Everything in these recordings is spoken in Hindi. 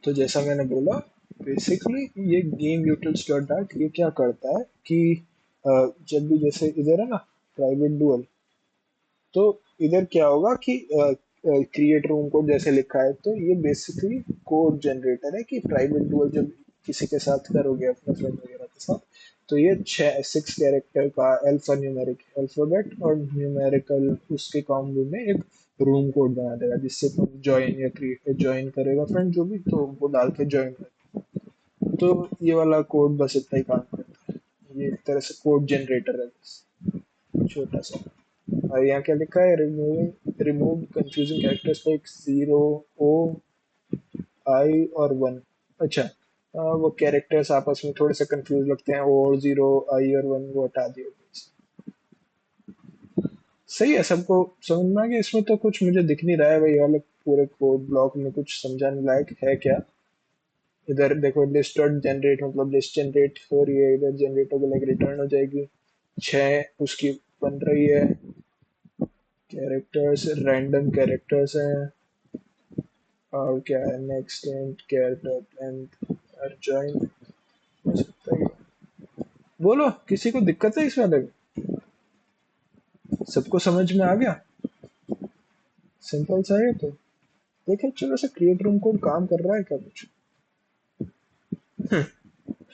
तो जैसा मैंने बोला, बेसिकली ये गेम यूटिल्स डॉट डार्ट ये क्या करता है कि जब भी जैसे इधर है ना प्राइवेट डुअल, तो इधर क्या होगा कि क्रिएट रूम कोड जैसे लिखा है, तो ये बेसिकली कोड जनरेटर है कि प्राइवेट डुअल जब किसी के साथ करोगे अपने फ्रेंड वगैरह के साथ, तो ये 6 कैरेक्टर का अल्फा न्यूमेरिक अल्फाबेट और न्यूमेरिकल उसके कॉम्बो में एक रूम कोड बना देगा, जिससे तुम ज्वाइन या क्रिएट ज्वाइन करेगा फ्रेंड जो भी, तो वो डाल के ज्वाइन कर। तो ये वाला कोड बस इतना ही काम करता है, ये एक तरह से कोड जनरेटर है बस, छोटा सा। और यहाँ क्या लिखा है, remove confusing characters like zero, O, I और वन। अच्छा, वो कैरेक्टर्स आपस में थोड़े से कंफ्यूज लगते हैं, ओ और जीरो, आई और वन, वो हटा दिए। सही है, सबको समझ में आ गया। इसमें तो कुछ मुझे दिख नहीं रहा है भाई, वाले पूरे कोड ब्लॉक में कुछ समझाने लायक है क्या? इधर देखो, लिस्ट डॉट जनरेट मतलब लिस्ट जनरेट हो रही है, इधर जनरेट होकर लाइक रिटर्न हो जाएगी। 6 उसकी बन रही है, कैरेक्टर्स रैंडम कैरेक्टर्स हैं। और क्या है, नेक्स्ट एंड कैरेक्टर लेंथ और जॉइन हो सकता है। बोलो, किसी को दिक्कत है इसमें? अलग सबको समझ में आ गया? सिंपल सा है तो। देखिए, चलो से क्रिएट रूम कोड काम कर रहा है क्या कुछ?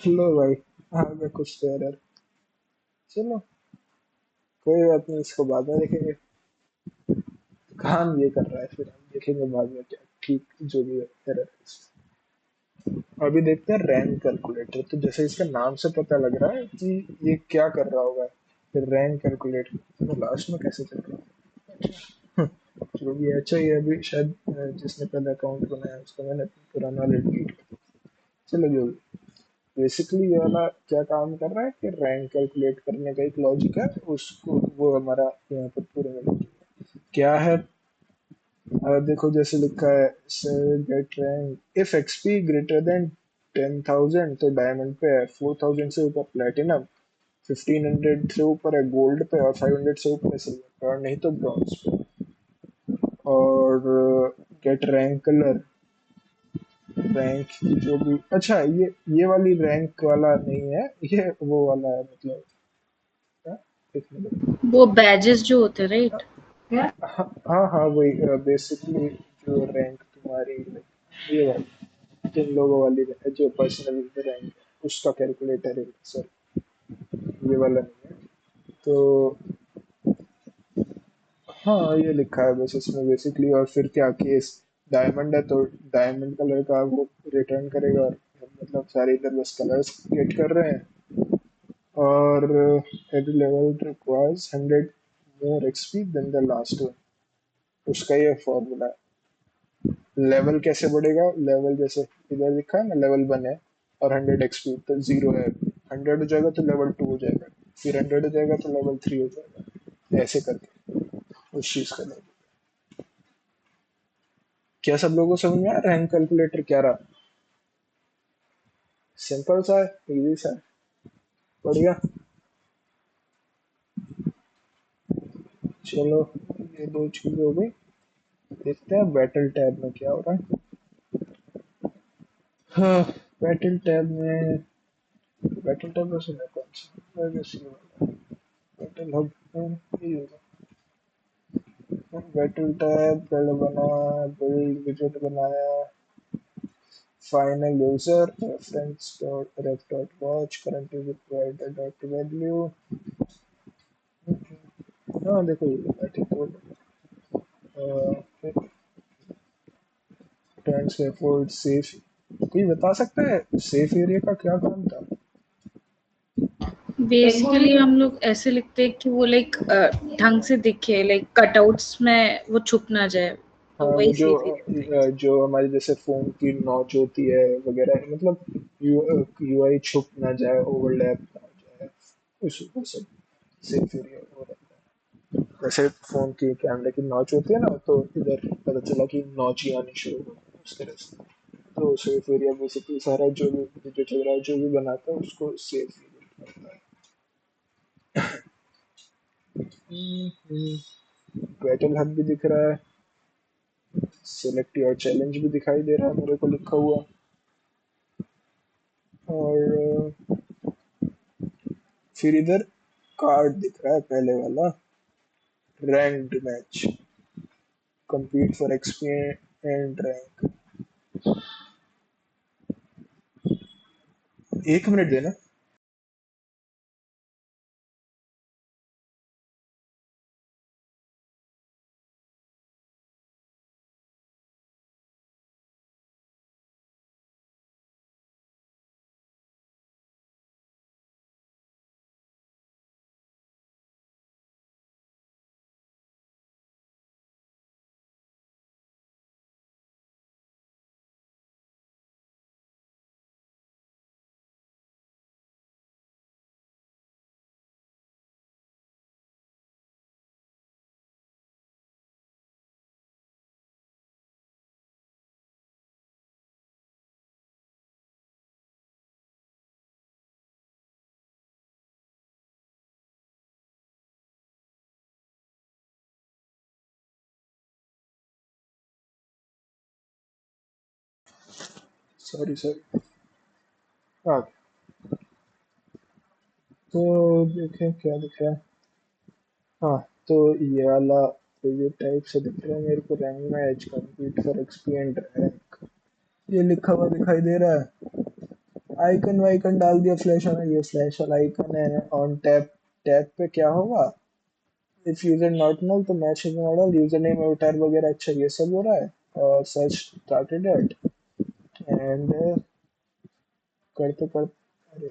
लो भाई, आ गया कुछ तो एरर। चलो, कोई बात नहीं, इसको बाद में देखेंगे। काम ये कर रहा है, फिर हम देखेंगे बाद में क्या ठीक जो भी है एरर। अभी देखते हैं रैंक कैलकुलेटर। तो जैसे इसका नाम से पता लग रहा है कि ये क्या कर रहा होगा, रैंक कैलकुलेटर। तो लास्ट में कैसे चल रहा है? जो भी है, अच्छा, ये अभी शायद जिसने पहले अकाउंट बनाया उसका मैंने पुराना डिलीट कर दिया। चलो, जो बेसिकली ये वाला क्या काम कर रहा है कि रैंक कैलकुलेट करने का एक लॉजिक है, उसको वो हमारा यहाँ पर पूरे में क्या है। देखो, जैसे लिखा है get rank if XP greater than 10,000 तो डायमंड पे है, 4,000 से ऊपर प्लेटिनम, 1,500 से ऊपर है गोल्ड पे, और 500 से ऊपर है सिल्वर पे, और नहीं तो ब्रॉन्ज पे। और गेट रैंक कलर, रैंक की जो भी, अच्छा, ये वाली रैंक वाला नहीं है, ये वो वाला है मतलब, क्या? एक मिनट। वो बैजेस जो होते हैं, राइट? हाँ हाँ हाँ, वही बेसिकली जो रैंक तुम्हारी, ये वाली जिन लोगों वाली जो पर्सनल रैंक है उसका कैलकुलेटर है सर, ये वाला नहीं है। तो हाँ, ये लिखा है बस इसमें बेसिकली। और फिर क्या केस, डायमंड है तो डायमंड कलर का वो रिटर्न करेगा, और मतलब सारे इधर बस कलर्स गेट कर रहे हैं। और every level requires 100 more XP than the last one, उसका ये फॉर्मूला है। लेवल कैसे बढ़ेगा, लेवल जैसे इधर लिखा है ना, लेवल 1 है और 100 XP, तो 0 है, 100 हो जाएगा तो लेवल 2 हो जाएगा, फिर 100 हो जाएगा तो लेवल 3 हो जाएगा, ऐसे करके उस चीज का लेवल। क्या सब लोगों को समझ में आ रहा है रैंक कैलकुलेटर क्या रहा? सिंपल सा है, इजी सा है, बढ़िया। चलो, ये दो चीज हो गई। देखते हैं बैटल टैब में क्या हो रहा है। हाँ, बैटल टैब में, बैटल टैब वैसे है कौन सा, वैसे ये वाला बैटल हब, ये होगा। बैटल टैब पहले बना, बिल्ड विजेट बनाया, final user reference dot ref dot watch current user provider dot value. हाँ देखो, ये battle code, turns effort safe. कोई बता सकता है सेफ एरिया का क्या काम था? बेसिकली हम लोग ऐसे लिखते हैं कि वो लाइक ढंग से दिखे, लाइक कटआउट्स में वो छुप ना जाए, हाँ, तो वो वही जो सेफ लिखते हैं। जो हमारे जैसे फोन की नॉच होती है वगैरह, मतलब यूआई छुप ना जाए, ओवरलैप ना हो जाए, उस वो सब सेफ एरिया वो रहता है। जैसे फोन की कैमरे की नॉच होती है ना, तो इधर पता चला कि नॉच ही आनी शुरू हो गई उस तरह से। तो सेफ एरिया बेसिकली सारा जो भी जो चल रहा है, जो भी बनाता है उसको सेफ एरिया कहता है। बैटल हब भी दिख रहा है। सिलेक्ट योर चैलेंज भी दिखाई दे रहा है मेरे को लिखा हुआ। और फिर इधर कार्ड दिख रहा है पहले वाला, ranked match, compete for XP and rank। 1 minute देना। Sorry sorry. हाँ, तो देखें क्या दिख रहा है। हाँ, तो ये वाला, तो ये टाइप से दिख रहा है मेरे को, rank match, compete for XP and rank, ये लिखा हुआ दिखाई दे रहा है। आइकन वाइकन डाल दिया फ्लैश वाला, ये फ्लैश वाला आइकन है ऑन टैप। टैप पे क्या होगा, इफ यूजर नॉट नो तो मैच मॉडल यूजर नेम अवतार वगैरह, अच्छा ये सब हो रहा है। और सर्च स्टार्टेड एट, एंड करते करते, अरे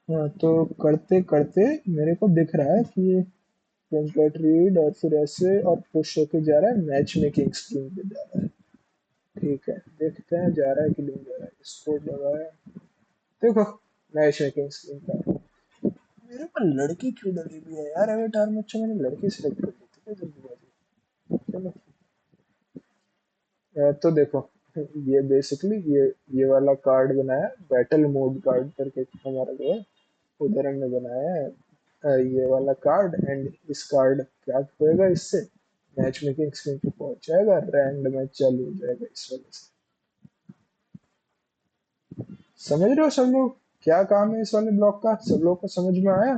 हाँ, तो करते करते मेरे को दिख रहा है कि ये टेम्पलेट रीड और फिर ऐसे और पुश होके जा रहा है, मैच मेकिंग स्क्रीन पे जा रहा है। ठीक है, देखते हैं जा रहा है कि नहीं जा रहा है, इसको लगाया। देखो, मैच मेकिंग स्क्रीन पे मेरे को लड़की क्यों डली हुई है यार एवेटार में। अच्छा, मैंने लड़की सिलेक्ट कर दी थी क्या जल्दीबाजी। चलो, तो देखो, ये बेसिकली ये वाला कार्ड बनाया, बैटल मोड कार्ड करके हमारा जो है, उधर हमने बनाया है ये वाला कार्ड। एंड इस कार्ड क्या होएगा, इससे मैच मेकिंग स्क्रीन पे पहुंच जाएगा, रैंड मैच चालू हो जाएगा इस वजह से। समझ रहे हो सब लोग क्या काम है इस वाले ब्लॉक का, सब लोग को समझ में आया।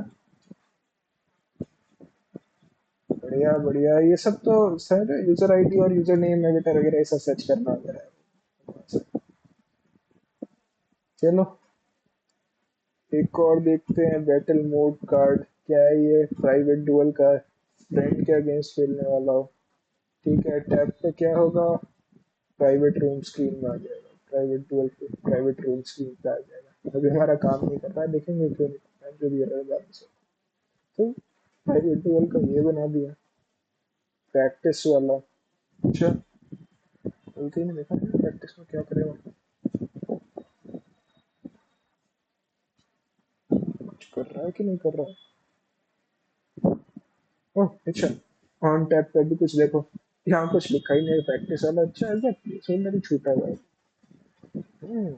बढ़िया बढ़िया, ये सब तो सर यूजर आईडी और यूजर नेम वगैरह वगैरह ऐसा सर्च करना वगैरह है। चलो, एक और देखते हैं, बैटल मोड कार्ड क्या है, ये प्राइवेट डुअल का, फ्रेंड के अगेंस्ट खेलने वाला हो। ठीक है, टैब पे क्या होगा, प्राइवेट रूम स्क्रीन में आ जाएगा, प्राइवेट डुअल पे प्राइवेट रूम स्क्रीन पे आ जाएगा। अभी हमारा काम नहीं कर रहा है, देखेंगे क्यों नहीं कर रहा है, जो भी है बाद से। तो प्राइवेट डुअल का ये बना दिया, प्रैक्टिस वाला। अच्छा, गलती नहीं देखा प्रैक्टिस में क्या करेगा, कुछ कर रहा है कि नहीं कर रहा है। ओह अच्छा, ऑन टैब पे भी कुछ देखो, यहाँ कुछ लिखा ही नहीं प्रैक्टिस वाला। अच्छा, ऐसा प्लेसहोल्डर ही छूटा हुआ है। हम्म,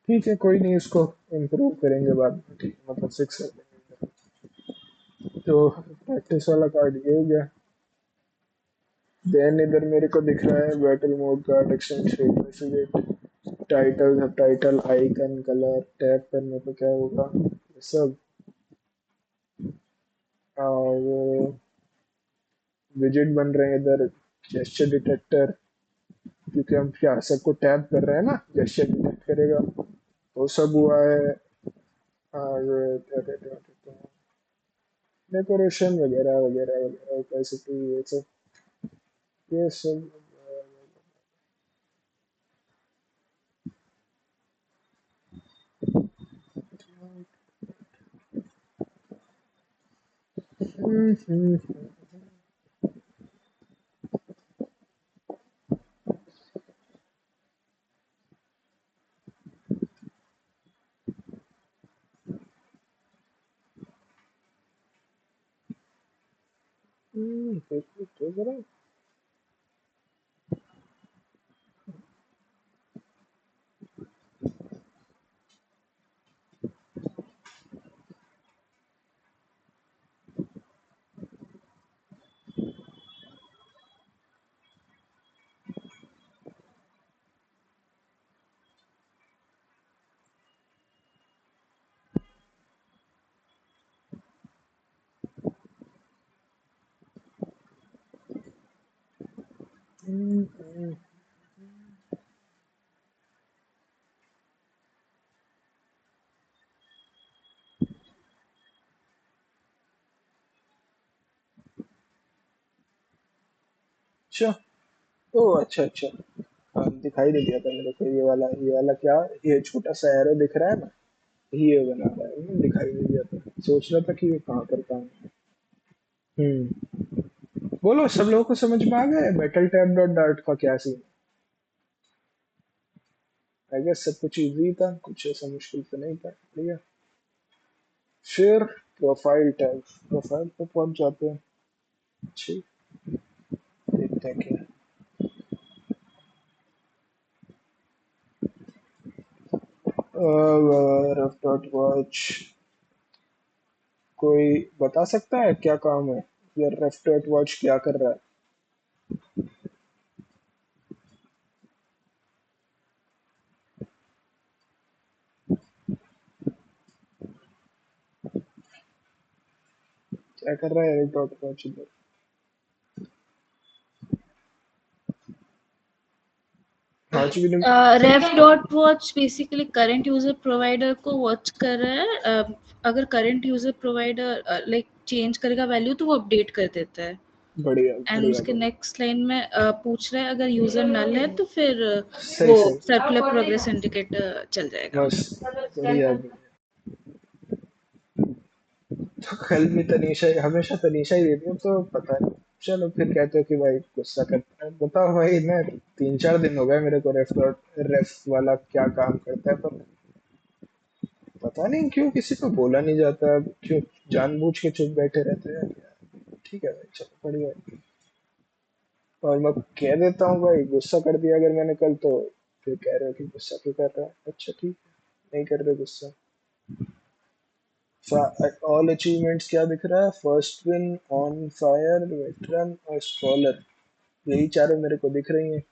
ठीक है, कोई नहीं, इसको इम्प्रूव करेंगे बाद में, ठीक मतलब फिक्स कर देंगे। तो प्रैक्टिस वाला कार्ड ये हो गया। देन इधर मेरे को दिख रहा है battle mode card, extension, title, सब टाइटल, आइकन, कलर, टैप करने पे क्या होगा, ये सब। और विजिट बन रहे हैं इधर, जेस्चर डिटेक्टर, क्योंकि हम क्या सबको टैप कर रहे हैं ना, जेस्चर डिटेक्ट करेगा, वो सब हुआ है। और क्या कहते हैं, डेकोरेशन वगैरह वगैरह वगैरह, कैसे ये सब, ये सब। देखो तो जरा, अच्छा। ओ अच्छा अच्छा। हाँ दिखाई दे दिया था मेरे को, ये वाला क्या, ये छोटा सा एरो दिख रहा है ना, ये बना रहा है, दिखाई दे दिया था। सोच रहा था कि ये कहाँ पर काम है। हम्म। बोलो, सब लोगों को समझ में आ गया है मेटल टैब डॉट डार्ट का क्या सीन? आई गेस सब कुछ इजी था, कुछ ऐसा मुश्किल तो नहीं था, बढ़िया। फिर प्रोफाइल टैब, प्रोफाइल पे पहुंच जाते हैं। ठीक, देखते हैं क्या रफ डॉट वॉच। कोई बता सकता है क्या काम है, ये रफ डॉट वॉच क्या कर रहा है? क्या कर रहा है रफ डॉट वॉच इधर? आज भी नहीं। Ref dot watch basically current user provider को वॉच कर रहा है। अगर current user provider like change करेगा वैल्यू तो वो अपडेट कर देता है। बढ़िया एंड बढ़िया उसके बढ़िया। नेक्स्ट लाइन में पूछ रहा है अगर यूजर नल है तो फिर सही वो सही। सर्कुलर प्रोग्रेस इंडिकेटर चल जाएगा। बस, बढ़िया बढ़िया। तो कल भी तनीषा, हमेशा तनीषा ही देती है तो पता नहीं। चलो फिर कहते हो कि भाई गुस्सा करता है, बताओ भाई, मैं 3-4 दिन हो गए मेरे को रेफ वाला क्या काम करता है, पर पता नहीं क्यों किसी को बोला नहीं जाता, क्यों जानबूझ के चुप बैठे रहते हैं। ठीक है भाई, चलो बढ़िया है। और मैं कह देता हूँ भाई, गुस्सा कर दिया अगर मैंने कल तो फिर कह रहे हो कि गुस्सा क्यों कर रहा है। अच्छा ठीक है, नहीं कर रहे गुस्सा। ऑल अचीवमेंट्स क्या दिख रहा है? First win, on fire, veteran और स्कॉलर, यही चारों मेरे को दिख रही हैं।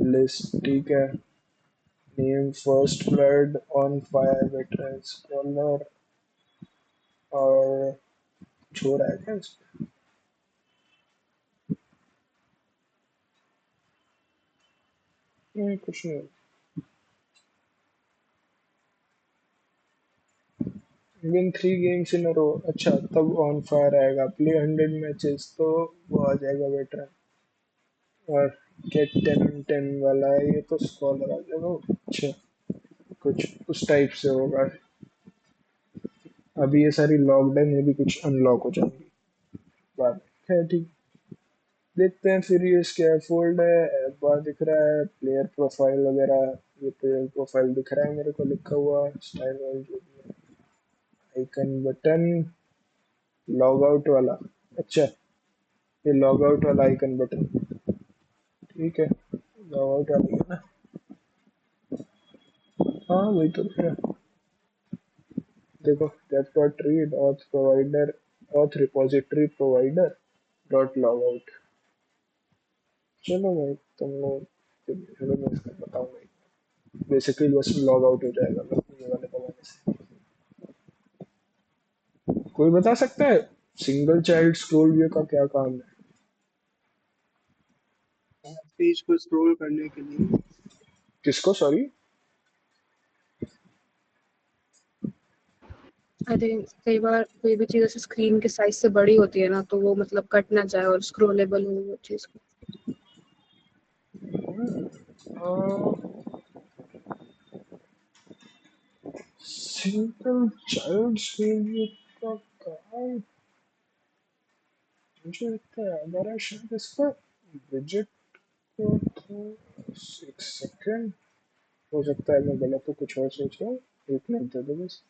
लिस्ट ठीक है। Name first blood, on fire, veteran, scholar और छोरा है क्या इसमें? नहीं कुछ नहीं। विन 3 गेम्स इन रो, अच्छा तब ऑन फायर आएगा। प्ले 100 मैचेस तो वो आ जाएगा वेटरन। और गेट 10 वाला है ये तो स्कॉलर आ जाएगा। अच्छा, कुछ उस टाइप से होगा। अभी ये सारी लॉकड है, में भी कुछ अनलॉक हो जाएंगी बाद में। है ठीक। देखते हैं फिर, ये स्कैफोल्ड है, एड बार दिख रहा है, प्लेयर प्रोफाइल वगैरह। ये प्लेयर प्रोफाइल दिख रहा है मेरे को लिखा हुआ, स्टाइल वाइल जो भी है। आइकन बटन, लॉग आउट वाला। अच्छा, ये लॉग आउट वाला आइकन बटन, ठीक है। लॉग आउट वाली है ना? हाँ वही तो है। देखो, def dot read auth provider, auth repository provider dot log out. चलो भाई, तुम लोग, चलो मैं इसका बताऊंगा। बेसिकली बस लॉग आउट हो जाएगा बस ये वाले दबाने से। कोई बता सकता है सिंगल चाइल्ड स्क्रोल व्यू का क्या काम है? पेज को स्क्रॉल करने के लिए। किसको, सॉरी? अरे कई बार कोई भी चीज़ ऐसे स्क्रीन के साइज से बड़ी होती है ना, तो वो मतलब कट ना जाए और स्क्रोलेबल हो वो चीज़ को। सिंगल चाइल्ड स्क्रोल व्यू का काम, मुझे लगता है अगर है शायद इसका विजेट को तो। एक सेकेंड, हो सकता है मैं गलत तो कुछ और सोच रहा हूँ। एक मिनट दे दो बस।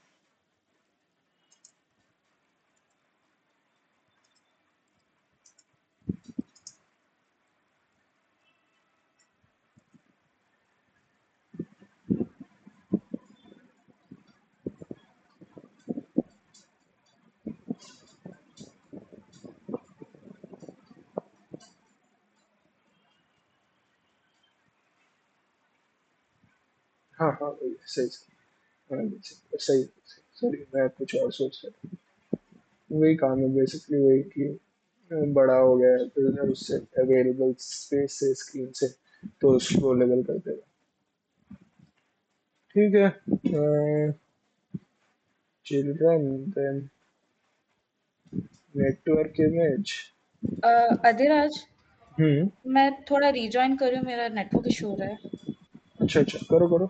हाँ हाँ वही सही सही। हाँ सही सही। सॉरी, मैं कुछ और सोच रहा था। वही काम है बेसिकली, वही की बड़ा हो गया है तो उससे अवेलेबल स्पेस से स्क्रीन से तो स्क्रोलेबल कर देगा। ठीक है, children then network image. Adhiraj, हम्म। मैं थोड़ा रिजॉइन कर रही हूँ, मेरा नेटवर्क इशू हो रहा है। अच्छा अच्छा, करो करो।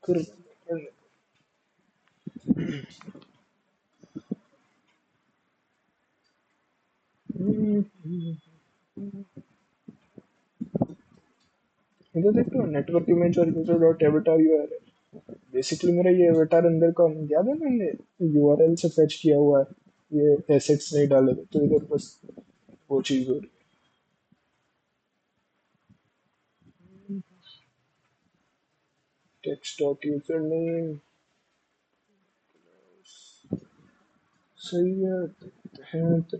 कर इधर देखो नेटवर्क इमेज और user dot avatar URL. Basically मेरा ये एवेटार अंदर का याद है ना, ये यूआरएल से फेच किया हुआ है, ये एसेट्स नहीं डाले थे, तो इधर बस वो चीज हो रही है। टेक्स्ट डॉट यूजर नेम सही है, देखते हैं तो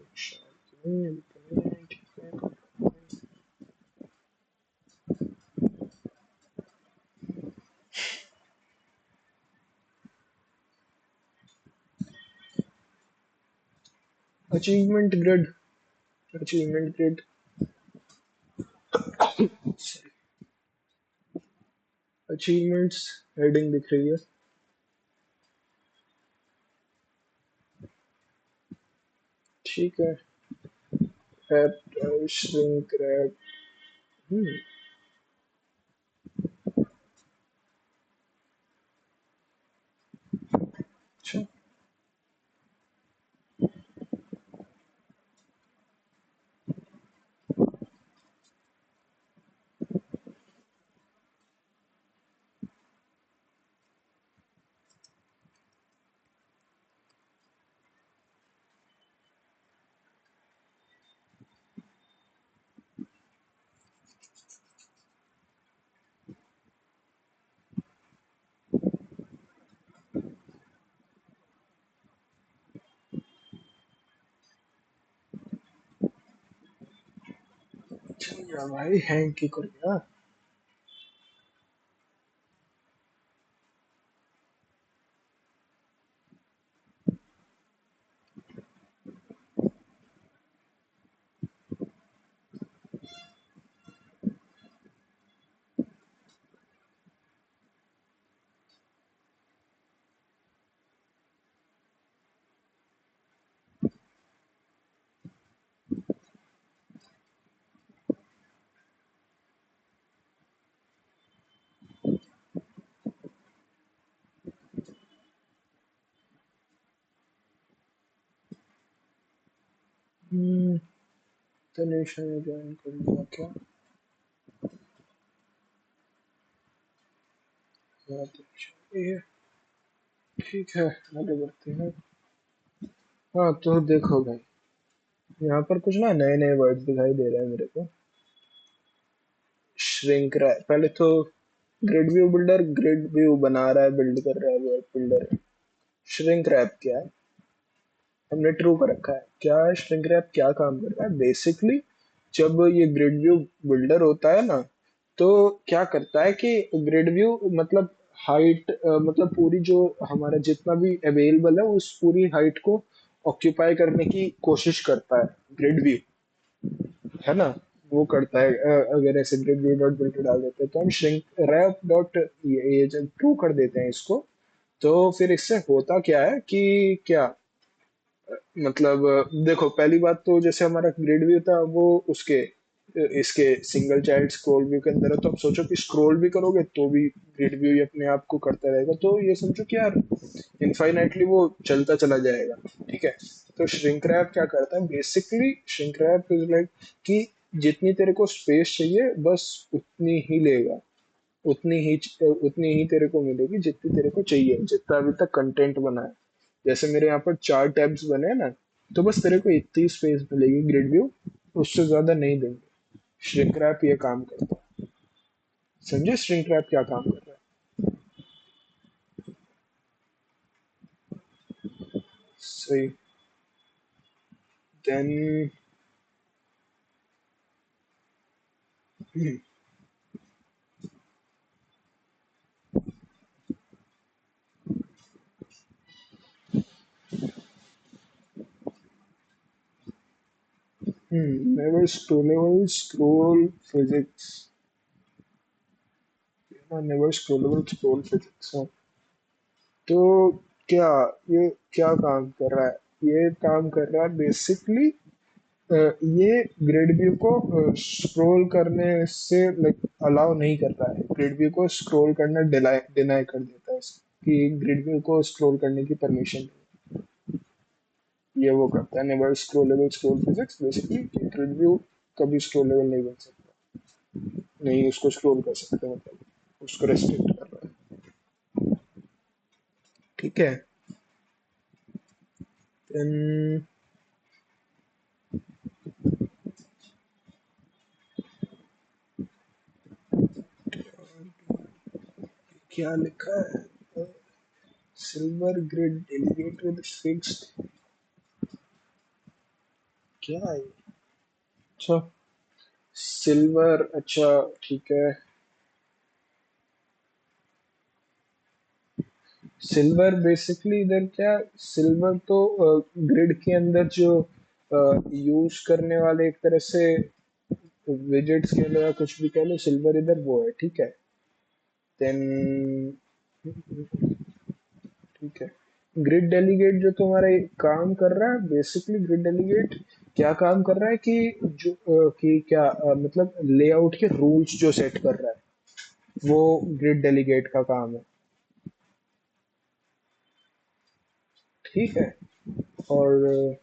achievement grid. Achievement grid achievements heading दिख रही है। ठीक है, ऐप श्रिंक रैप। अच्छा। अच्छा भाई हैंग की कर गया। तनिषा ने ज्वाइन कर लिया क्या? हाँ तनिषा ये है। ठीक है, आगे बढ़ते हैं। हाँ तो देखो भाई, यहाँ पर कुछ ना नए नए वर्ड्स दिखाई दे रहे हैं मेरे को। श्रिंक रहा है पहले तो। Grid view builder grid view बना रहा है, बिल्ड कर रहा है वर्ड बिल्डर। श्रिंक रैप क्या है? हमने ट्रू कर रखा है। क्या है श्रिंक रैप, क्या काम कर रहा है बेसिकली? जब ये ग्रिड व्यू बिल्डर होता है ना, तो क्या करता है कि ग्रिड व्यू मतलब हाइट, मतलब पूरी जो हमारा जितना भी अवेलेबल है उस पूरी हाइट को ऑक्यूपाई करने की कोशिश करता है ग्रिड व्यू, है ना। वो करता है, अगर ऐसे ग्रिड व्यू डॉट बिल्डर डाल देते हैं तो हम श्रिंक रैप डॉट ये जब ट्रू कर देते हैं इसको, तो फिर इससे होता क्या है कि क्या मतलब देखो पहली बात तो जैसे हमारा ग्रिड व्यू था वो उसके इसके सिंगल चाइल्ड स्क्रॉल व्यू के अंदर है, तो आप सोचो कि स्क्रॉल भी करोगे तो भी ग्रिड व्यू ही अपने आप को करता रहेगा, तो ये समझो कि यार इनफाइनाइटली वो चलता चला जाएगा। ठीक है, तो श्रिंक रैप क्या करता है basically? Shrink wrap is like कि जितनी तेरे को स्पेस चाहिए बस उतनी ही लेगा, उतनी ही तेरे को मिलेगी जितनी तेरे को चाहिए, जितना अभी तक कंटेंट बना है। जैसे मेरे यहाँ पर 4 टैब्स बने हैं ना, तो बस तेरे को इतनी स्पेस मिलेगी ग्रिड व्यू, उससे ज्यादा नहीं देंगे। श्रिंक रैप ये काम करता है। समझे श्रिंक रैप क्या काम कर रहा है? सही। Then never scrollable scroll physics. never scrollable scroll physics. हाँ। तो क्या ये क्या काम कर रहा है? ये काम कर रहा है बेसिकली, ये ग्रिड व्यू को स्क्रॉल करने से लाइक अलाउ नहीं कर रहा है। ग्रिड व्यू को स्क्रॉल करना डिनाई कर देता है कि ग्रिड व्यू को स्क्रॉल करने की परमिशन, ये वो करता है। Never scrollable scroll physics basically grid view कभी स्क्रॉलेबल नहीं बन सकता, नहीं उसको स्क्रॉल कर सकते, मतलब उसको रेस्ट्रिक्ट कर रहा है। ठीक है। Then, क्या लिखा है? Silver grid delegate with fixed, क्या है ये? अच्छा सिल्वर, अच्छा ठीक है। सिल्वर बेसिकली इधर क्या, सिल्वर तो ग्रिड के अंदर जो यूज करने वाले एक तरह से विजेट्स के लिए कुछ भी कह लो, सिल्वर इधर वो है। ठीक है। देन ठीक है। ग्रिड डेलीगेट जो तुम्हारा ये काम कर रहा है, बेसिकली ग्रिड डेलीगेट क्या काम कर रहा है कि जो कि क्या मतलब लेआउट के रूल्स जो सेट कर रहा है, वो ग्रिड डेलीगेट का काम है। ठीक है। और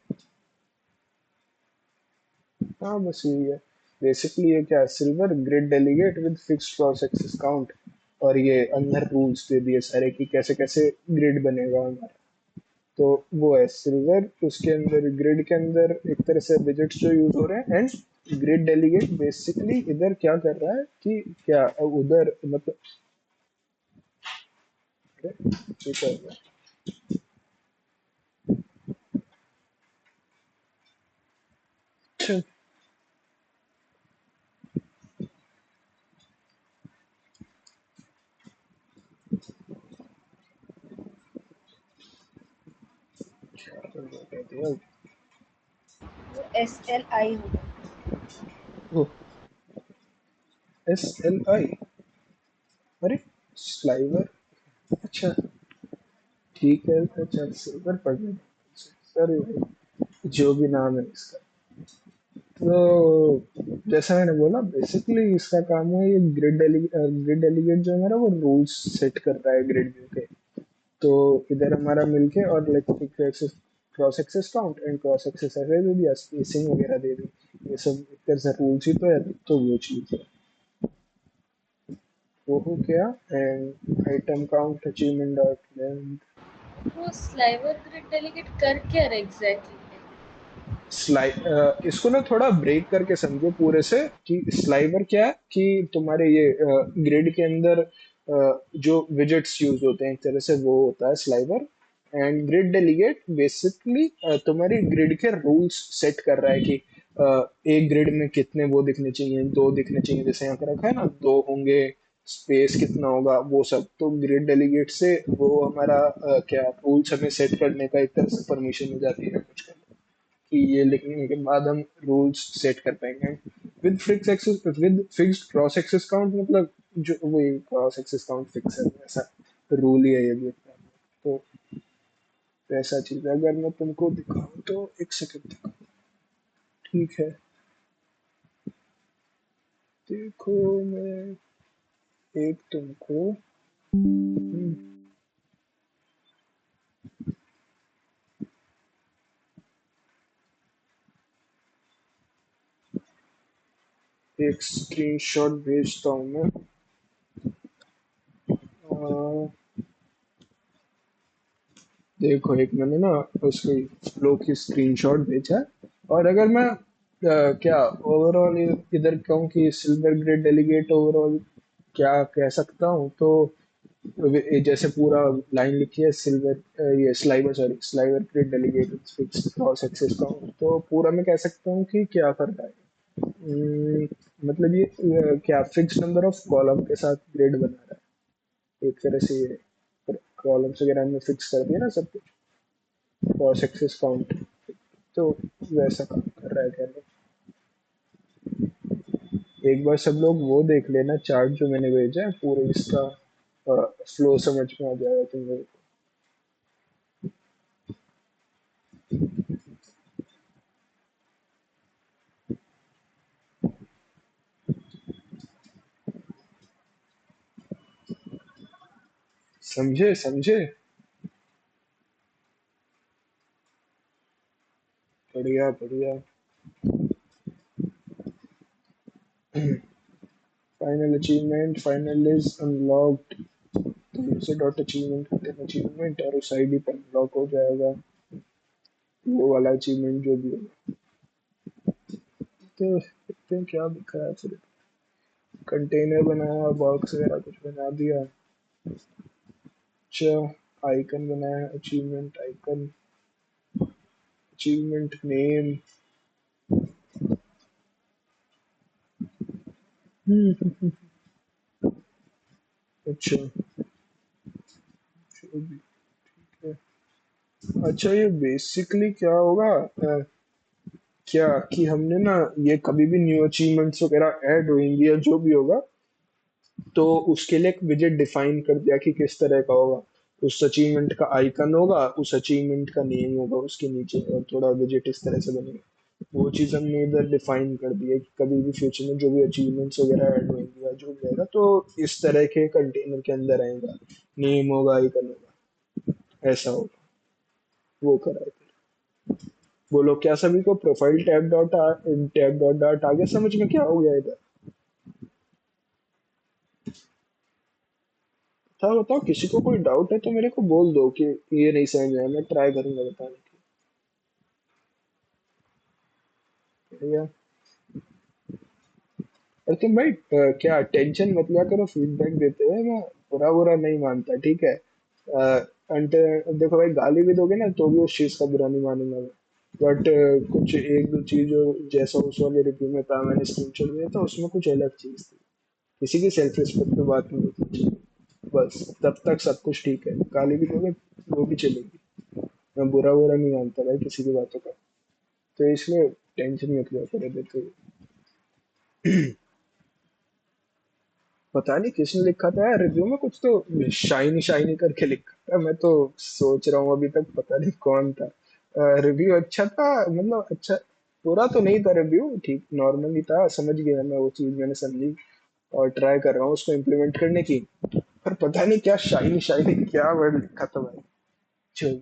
हाँ बस यही है बेसिकली। ये क्या, silver grid delegate with fixed cross axis count, और ये अंदर रूल्स दे दिए सारे कि कैसे कैसे ग्रिड बनेगा हमारा। तो वो है सिल्वर, उसके अंदर ग्रिड के अंदर एक तरह से विजेट्स जो यूज हो रहे हैं। एंड ग्रिड डेलीगेट बेसिकली इधर क्या कर रहा है कि क्या उधर मतलब ठीक है। अच्छा, क्या बता दिया? वो SLI होगा। ओ, SLI, अरे स्लाइवर, अच्छा ठीक है। अच्छा सिल्वर पढ़ने, सॉरी भाई, जो भी नाम है इसका। तो जैसा मैंने बोला बेसिकली इसका काम है, ये ग्रिड डेलीगेट जो है हमारा, वो रूल्स सेट कर रहा है ग्रिड व्यू के। तो इधर हमारा मिलके और like axis, cross axis count and cross axis error दे दिया, स्पेसिंग वगैरह दे दी, ये सब एक तरह से रूल्स ही तो है। तो वो चीज़ है, वो हो गया। And item count achievement dot length. वो स्लाइवर ग्रिड डेलीगेट कर क्या रहा एग्जैक्टली? इसको ना थोड़ा ब्रेक करके समझो पूरे से कि स्लाइवर क्या है, कि तुम्हारे ये ग्रिड के अंदर जो विजेट्स यूज होते हैं एक तरह से, वो होता है sliver. And grid delegate basically तुम्हारी ग्रिड के रूल्स सेट कर रहा है कि एक ग्रिड में कितने वो दिखने चाहिए, दो दिखने चाहिए, जैसे यहाँ पे रखा है ना, दो होंगे, स्पेस कितना होगा, वो सब। तो ग्रिड डेलीगेट से वो हमारा क्या रूल्स हमें सेट करने का एक तरह से परमिशन हो जाती है कुछ करने कि ये लिखने के बाद हम रूल्स सेट कर पाएंगे। With fix axis, with fixed cross axis count, मतलब जो वही क्रॉस एक्सेस काउंट फिक्स है, ऐसा रूल ही है ये भी। तो ऐसा चीज है। अगर मैं तुमको दिखाऊं तो एक सेकंड दिखाऊं, ठीक है? देखो मैं एक तुमको हम्म, एक स्क्रीनशॉट भेजता हूँ मैं। देखो एक मैंने ना उसकी फ्लो की स्क्रीनशॉट भेजा है। और अगर मैं क्या ओवरऑल इधर कहूँ कि सिल्वर ग्रेड डेलीगेट ओवरऑल क्या कह सकता हूँ, तो जैसे पूरा लाइन लिखी है सिल्वर, ये sliver, sorry sliver grade delegate fix cross axis का, तो पूरा मैं कह सकता हूँ कि क्या कर रहा है। हम्म, मतलब ये क्या फिक्स नंबर ऑफ कॉलम के साथ ग्रेड बना रहा है एक तरह से। ये कॉलम्स वगैरह में फिक्स कर दिया ना सब कुछ, क्रॉस एक्सिस काउंट, तो वैसा काम कर रहा है क्या? एक बार सब लोग वो देख लेना चार्ट जो मैंने भेजा है, पूरे इसका फ्लो समझ में आ जाएगा तुम लोग को। समझे समझे? बढ़िया बढ़िया। Final achievement, final is unlocked. तो यूजर डॉट अचीवमेंट करते हैं अचीवमेंट और उस आईडी पर अनलॉक हो जाएगा वो वाला अचीवमेंट जो भी होगा। तो देखते हैं क्या दिखा है फिर। कंटेनर बनाया, बॉक्स वगैरह कुछ बना दिया। अच्छा, आइकन बनाया, अचीवमेंट आइकन, अचीवमेंट नेम। अच्छा, जो भी है। अच्छा, ये बेसिकली क्या होगा, क्या कि हमने ना ये कभी भी न्यू अचीवमेंट्स वगैरह ऐड होंगी या जो भी होगा, तो उसके लिए एक विजेट डिफाइन कर दिया कि किस तरह का होगा। उस अचीवमेंट का आइकन होगा, उस अचीवमेंट का नेम होगा उसके नीचे, और थोड़ा विजेट इस तरह से बनेगा। वो चीज़ हमने इधर डिफाइन कर दी है कि कभी भी फ्यूचर में जो भी अचीवमेंट्स वगैरह ऐड होंगे या जो भी आएगा, तो इस तरह के कंटेनर के अंदर आएगा, नेम होगा, आइकन होगा, ऐसा होगा। वो करा है। बोलो क्या सभी को प्रोफाइल टैब डॉट आगे समझ में क्या हो गया इधर? बताओ बताओ, किसी को कोई डाउट है तो मेरे को बोल दो कि ये नहीं समझ आया, मैं ट्राई करूंगा बताने की। बढ़िया। और तुम भाई क्या टेंशन मत लिया करो, फीडबैक देते हुए मैं बुरा बुरा नहीं मानता, ठीक है। देखो भाई, गाली भी दोगे ना तो भी उस चीज का बुरा नहीं मानूंगा मैं। बट कुछ एक दो चीज जो जैसा उस वाले रिव्यू में था, मैंने स्क्रीनशॉट दिया था, उसमें कुछ अलग चीज थी। किसी की सेल्फ रिस्पेक्ट पे बात नहीं होती चाहिए। बस तब तक सब कुछ ठीक है, गाली भी दोगे वो भी चलेगी। मैं बुरा बुरा नहीं मानता भाई किसी की बातों का। तो इसलिए टेंशन मत लिया करो देते हुए। पता नहीं किसने लिखा था यार रिव्यू में, कुछ तो शाइनी शाइनी करके लिखा था। मैं तो सोच रहा हूँ अभी तक पता नहीं कौन था। रिव्यू अच्छा था, मतलब अच्छा, पूरा तो नहीं था रिव्यू, ठीक नॉर्मल ही था, समझ गया मैं वो चीज़, मैंने समझी और ट्राई कर रहा हूँ उसको इम्प्लीमेंट करने की। पर पता नहीं क्या शाइनी शाइनी क्या वर्ड लिखा था भाई। चलो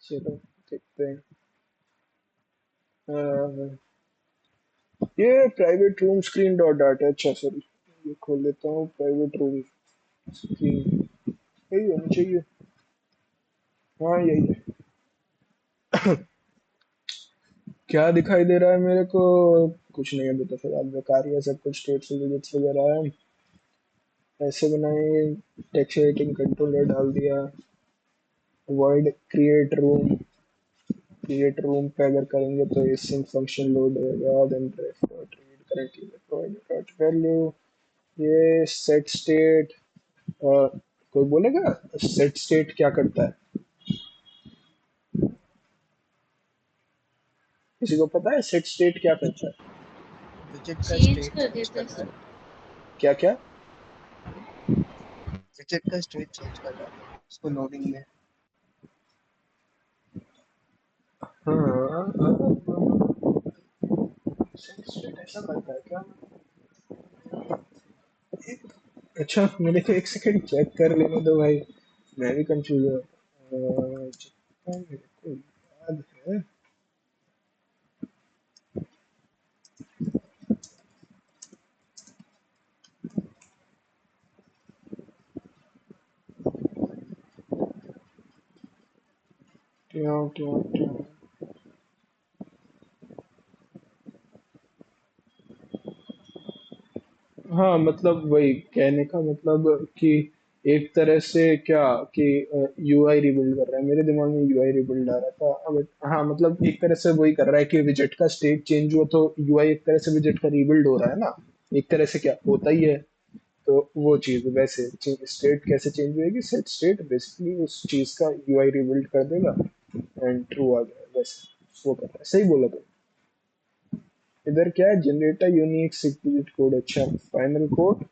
चलो देखते हैं। अ, ये private room screen dot data, अच्छा सॉरी, ये खोल लेता हूँ प्राइवेट रूम स्क्रीन, यही होना चाहिए। हाँ यही है। क्या दिखाई दे रहा है मेरे को? कुछ नहीं, अभी तो फिलहाल बेकार ही है सब कुछ, स्टेट्स विजिट्स वगैरह है। ऐसे बनाए, टेक्स्ट एडिटिंग कंट्रोलर डाल दिया, word create room, create room पे अगर करेंगे तो ये सिंक फंक्शन लोड होगा, देन करेंटली प्रोवाइड वैल्यू, ये सेट स्टेट। कोई बोलेगा सेट स्टेट क्या करता है? किसी को पता है सेट स्टेट क्या करता है? विजेट का चेंज स्टेट कर चेंज देता है करना है। सब। क्या क्या? विजेट का स्टेट चेंज करना है उसको लोडिंग में। हाँ, सेट स्टेट ऐसा करता है क्या? अच्छा मेरे को एक सेकंड चेक कर लेने दो भाई, मैं भी कंफ्यूज हूँ। जितना मेरे को याद है, ट्यों ट्यों ट्यों। हाँ मतलब वही कहने का मतलब कि एक तरह से क्या कि यूआई रिबिल्ड कर रहा है, मेरे दिमाग में यूआई रिबिल्ड आ रहा था अब। हाँ मतलब एक तरह से वही कर रहा है कि विजेट का स्टेट चेंज हुआ तो यूआई एक तरह से विजेट का रिबिल्ड हो रहा है ना, एक तरह से क्या होता ही है। तो वो चीज वैसे स्टेट कैसे चेंज होएगी, सेट स्टेट बेसिकली उस चीज का यूआई रिबिल्ड कर देगा एंड ट्रू आ जाएगा, वैसे वो कर रहा है। सही बोला तुम, इधर क्या है, जनरेट यूनिक 6 डिजिट कोड। अच्छा, final code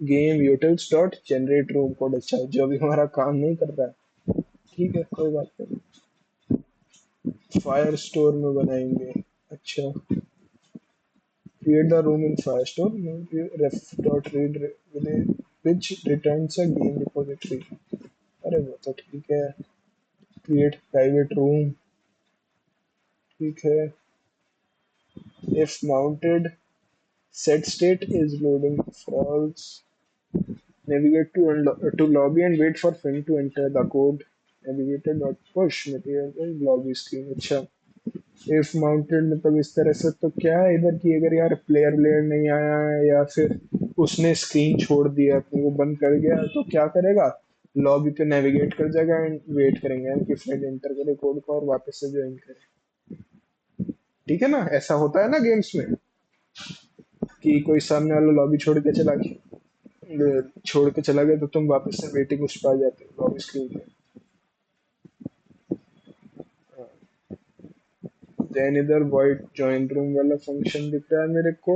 game utils dot generate room code. अच्छा, जो अभी हमारा काम नहीं कर रहा है, ठीक है कोई बात नहीं, फायर स्टोर में बनाएंगे। अच्छा, create the room in Firestore, ref dot read which returns a game repository। अरे वो तो ठीक है। create private room, ठीक है। if mounted set state is loading false, navigate to lobby and wait for friend to enter the code। navigator dot push material lobby screen। अच्छा, इफ माउंटेड मतलब इस तरह से तो क्या है इधर की, अगर यार प्लेयर प्लेयर नहीं आया है या फिर उसने स्क्रीन छोड़ दिया अपनी, वो बंद कर गया, तो क्या करेगा, लॉबी पे नेविगेट कर जाएगा एंड वेट करेंगे हम कि फ्रेंड एंटर करे कोड को और वापस से ज्वाइन करे। ठीक है ना, ऐसा होता है ना गेम्स में कि कोई सामने वाला लॉबी छोड़ के चला गया तो तुम वापस से वेटिंग उस पर आ जाते हो लॉबी स्क्रीन पे। देन इधर वॉइड जॉइन रूम वाला फंक्शन दिख रहा है मेरे को।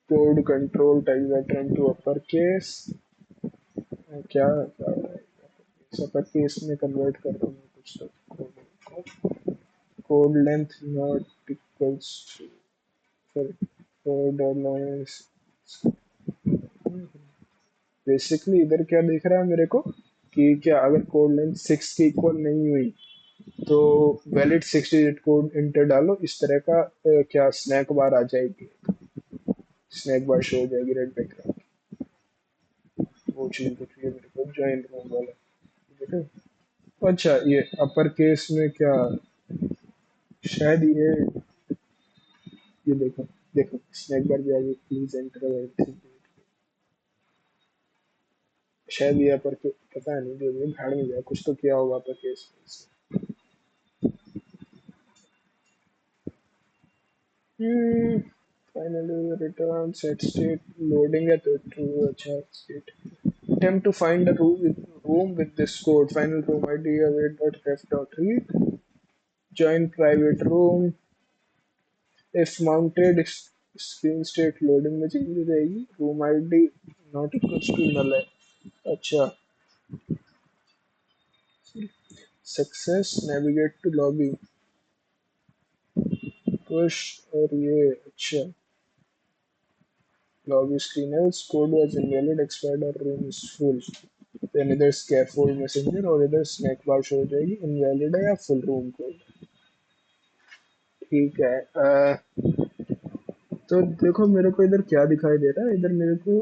Code control type veteran to upper case, क्या क्या अपर केस में कन्वर्ट कर रहा हूँ कुछ तो। Code length not equals to code allowance. Basically इधर क्या दिख रहा है मेरे को कि क्या अगर कोड लेंथ 6 के इक्वल नहीं हुई तो वैलिड 6 डिजिट कोड इंटर डालो, इस तरह का क्या स्नैक बार आ जाएगी, स्नैक बार शो हो जाएगी रेड बैकग्राउंड। वो चीज दिख रही है मेरे को जॉइन रूम वाला, देखो। अच्छा, ये अपर केस में क्या, शायद ये देखो, देखो स्नैक बार भी आ गई, प्लीज एंटर। शायद ये अपर के, पता नहीं, जो भी भाड़ में गया, कुछ तो किया होगा अपर केस में। Finally return set state loading है तो ट्रू। अच्छा, state attempt to find a room with this code, final room id await.ref.read, join private room, if mounted screen state loading में चेंज हो जाएगी, room id not equals to null है। अच्छा, success navigate to lobby push, और ये अच्छा lobby screen है, code was invalid expired और room is full। then इधर scaffold messenger और इधर snack bar शो हो जाएगी, invalid है या full room code। ठीक है। तो देखो मेरे को इधर क्या दिखाई दे रहा है, इधर मेरे को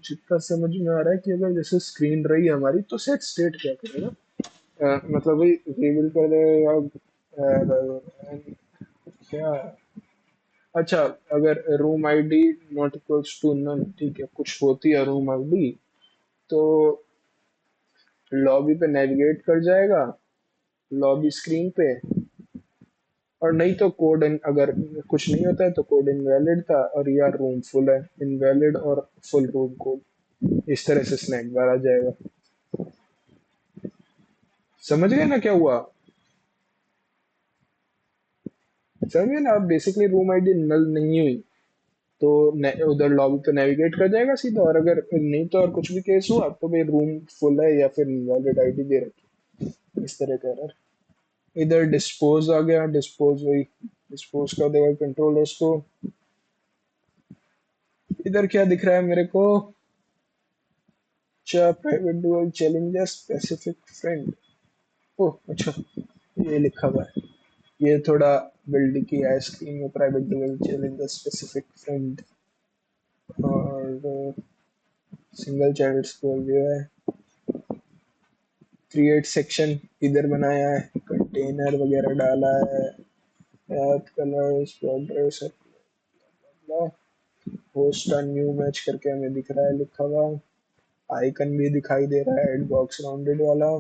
जितना समझ में आ रहा है कि अगर जैसे स्क्रीन रही हमारी तो सेट स्टेट क्या करेगा, मतलब वही रिवील कर देगा क्या। अच्छा, अगर room ID not equals to none, ठीक है, कुछ होती है रूम आईडी तो लॉबी पे नेविगेट कर जाएगा, लॉबी स्क्रीन पे, और नहीं तो कोड अगर कुछ नहीं होता है तो कोड इनवैलिड था और या रूम फुल है, इनवैलिड और फुल रूम कोड, इस तरह से स्नैक बार आ जाएगा। समझ गए ना क्या हुआ, समझ गए ना आप, बेसिकली रूम आईडी नल नहीं हुई तो उधर लॉबी पे नेविगेट कर जाएगा सीधा, और अगर नहीं तो और कुछ भी केस हुआ तो भाई रूम फुल है या फिर इनवैलिड आईडी दे रखी, इस तरह का एरर। इधर डिस्पोज आ गया, डिस्पोज वही डिस्पोज कर देगा कंट्रोलर्स को। इधर क्या दिख रहा है मेरे को, अच्छा private dual challenger specific friend. Oh अच्छा, ये लिखा हुआ है, ये थोड़ा बिल्ड किया है स्क्रीन में, private dual challenger specific friend, और सिंगल चाइल्ड स्क्रॉल व्यू है, क्रिएट सेक्शन इधर बनाया है, कंटेनर वगैरह डाला है, path colours borders, host new match करके हमें दिख रहा है लिखा हुआ, आइकन भी दिखाई दे रहा है, एड बॉक्स राउंडेड वाला,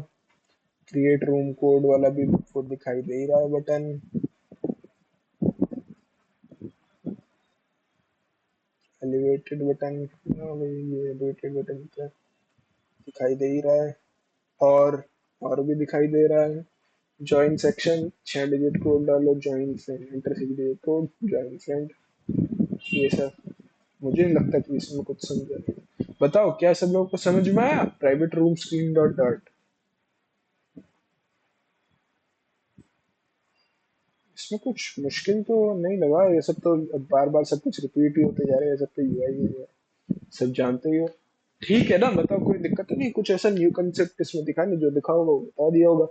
क्रिएट रूम कोड वाला भी वो दिखाई दे ही रहा है बटन, एलिवेटेड बटन, ये एलिवेटेड बटन क्या दिखाई दे ही रहा है, और भी दिखाई दे रहा है। ज्वाइन सेक्शन 6 डिजिट कोड डालो, join friend, enter 6 digit code, join friend, ये सब। मुझे नहीं लगता कि इसमें कुछ समझा। बताओ क्या सब लोगों को समझ में आया? Private room screen dot dot, इसमें कुछ मुश्किल तो नहीं लगा। ये सब तो बार बार सब कुछ रिपीट ही होते जा रहे हैं, ये सब तो यूआई ही है, सब जानते ही हो। ठीक है ना, बताओ कोई दिक्कत तो नहीं? कुछ ऐसा न्यू कंसेप्ट इसमें दिखा नहीं, जो दिखा होगा वो बता दिया होगा।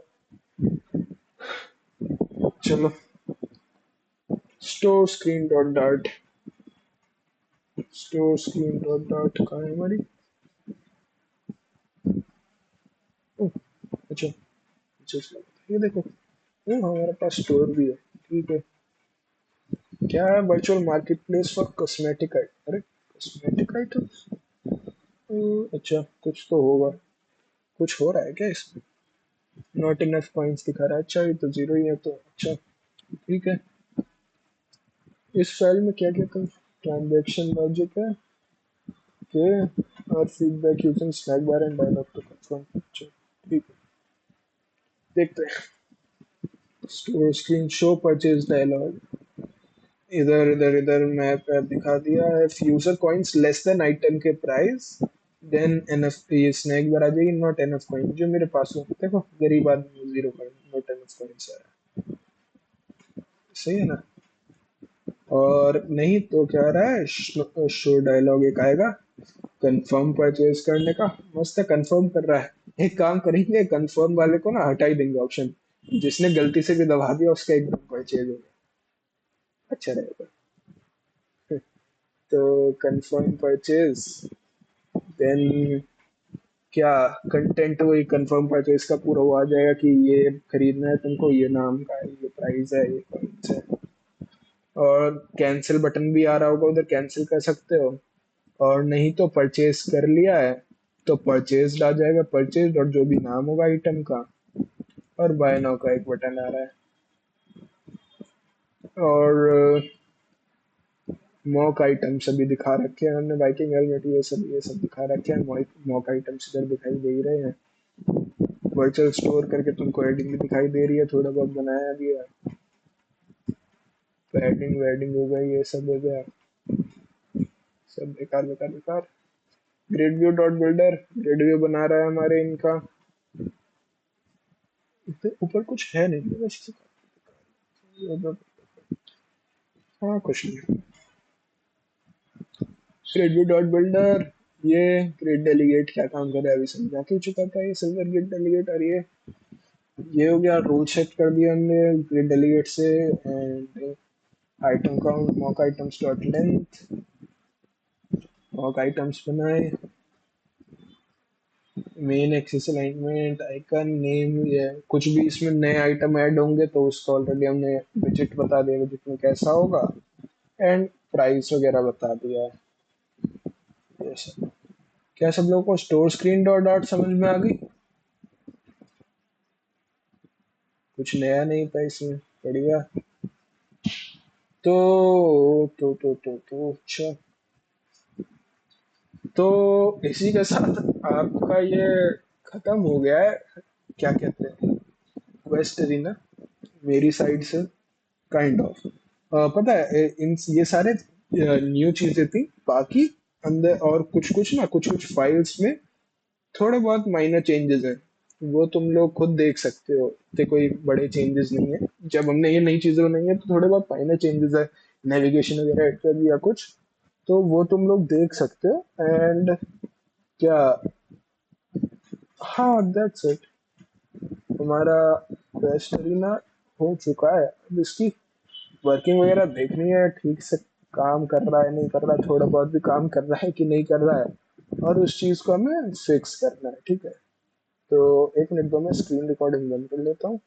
चलो, store screen dot dot, store screen dot dot कहाँ है हमारी? ओह, अच्छा अच्छा अच्छा, ये देखो। हमारे पास स्टोर भी है, ठीक है। क्या है? Virtual market place for cosmetic item. अरे कॉस्मेटिक आइटम्स, अच्छा कुछ तो होगा, कुछ हो रहा है क्या इसमें? नॉट इनफ पॉइंट्स दिखा रहा है। अच्छा ये तो जीरो ही है, तो अच्छा ठीक है। इस फाइल में क्या क्या ट्रांजैक्शन लॉजिक है के और feedback using snack bar and dialog to confirm. अच्छा ठीक है, देखते हैं। Store screen show purchase dialog, इधर इधर इधर मैप ऐप दिखा दिया है। User coins less than item के प्राइस, देन एनएफ, ये स्नैक बार आ जाएगी। नॉट एनएफ कॉइन, जो मेरे पास हो, देखो गरीब आदमी, zero coin, not NF coins आ रहा है। सही है ना? और नहीं तो क्या आ रहा है? शो डायलॉग एक आएगा कंफर्म परचेज करने का। मस्त है, कंफर्म कर रहा है। एक काम करेंगे, कंफर्म वाले को ना हटा ही देंगे ऑप्शन, जिसने गलती से भी दबा दिया उसका एकदम परचेज हो गया, अच्छा रहेगा। तो कंफर्म परचेज, देन क्या कंटेंट, वही कंफर्म परचेज का पूरा वो आ जाएगा कि ये खरीदना है तुमको, ये नाम का है, ये प्राइस है, ये कौन है। और कैंसिल बटन भी आ रहा होगा उधर, कैंसिल कर सकते हो। और नहीं तो परचेज कर लिया है तो परचेज आ जाएगा, परचेज और जो भी नाम होगा आइटम का। और बाय नाउ का एक बटन आ रहा है। और मॉक आइटम्स अभी दिखा रखे हैं हमने, बाइकिंग हेलमेट, ये सब दिखा रखे हैं। मॉक आइटम्स इधर दिखाई दे ही रहे हैं। वर्चुअल स्टोर करके तुमको एडिंग भी दिखाई दे रही है, थोड़ा बहुत बनाया भी है। पैडिंग वेडिंग हो गई, ये सब हो गया, सब बेकार बेकार बेकार। Grid view dot builder grid view बना रहा है हमारे इनका। इतने ऊपर कुछ है नहीं वैसे। हाँ कुछ नहीं। ग्रिड व्यू डॉट बिल्डर, ये ग्रिड डेलीगेट क्या काम कर रहा है अभी समझा के चुका था। ये सिल्वर ग्रिड डेलीगेट, और ये हो गया, रूल सेट कर दिया हमने ग्रिड डेलीगेट से। And item count, mock items dot length, mock items बनाए। Main axis alignment, icon name, ये कुछ भी इसमें नए आइटम ऐड होंगे तो उसको ऑलरेडी हमने विजिट बता दिया, विजिट में कैसा होगा। एंड प्राइस वगैरह बता दिया है। ये सब क्या सब लोगों को स्टोर स्क्रीन डॉट डॉट समझ में आ गई? कुछ नया नहीं था इसमें, बढ़िया। अच्छा, तो इसी के साथ आपका ये खत्म हो गया है, क्या कहते हैं, क्वेस्ट एरिना मेरी साइड से, काइंड ऑफ। पता है इन ये सारे न्यू चीजें थी, बाकी अंदर और कुछ कुछ ना, कुछ कुछ फाइल्स में थोड़े बहुत माइनर चेंजेस हैं, वो तुम लोग खुद देख सकते हो। इतने कोई बड़े चेंजेस नहीं है। जब हमने ये नई चीजें बनाई है तो थोड़े बहुत माइनर चेंजेस है, नेविगेशन वगैरह ऐड कर दिया कुछ, तो वो तुम लोग देख सकते हो। एंड क्या, हाँ दैट्स इट, हमारा क्वेस्ट एरिना हो चुका है। अब इसकी वर्किंग वगैरह देखनी है, ठीक से काम कर रहा है नहीं कर रहा है, थोड़ा बहुत भी काम कर रहा है कि नहीं कर रहा है, और उस चीज़ को हमें फिक्स करना है, ठीक है। तो एक मिनट दो, मैं स्क्रीन रिकॉर्डिंग बंद कर लेता हूँ।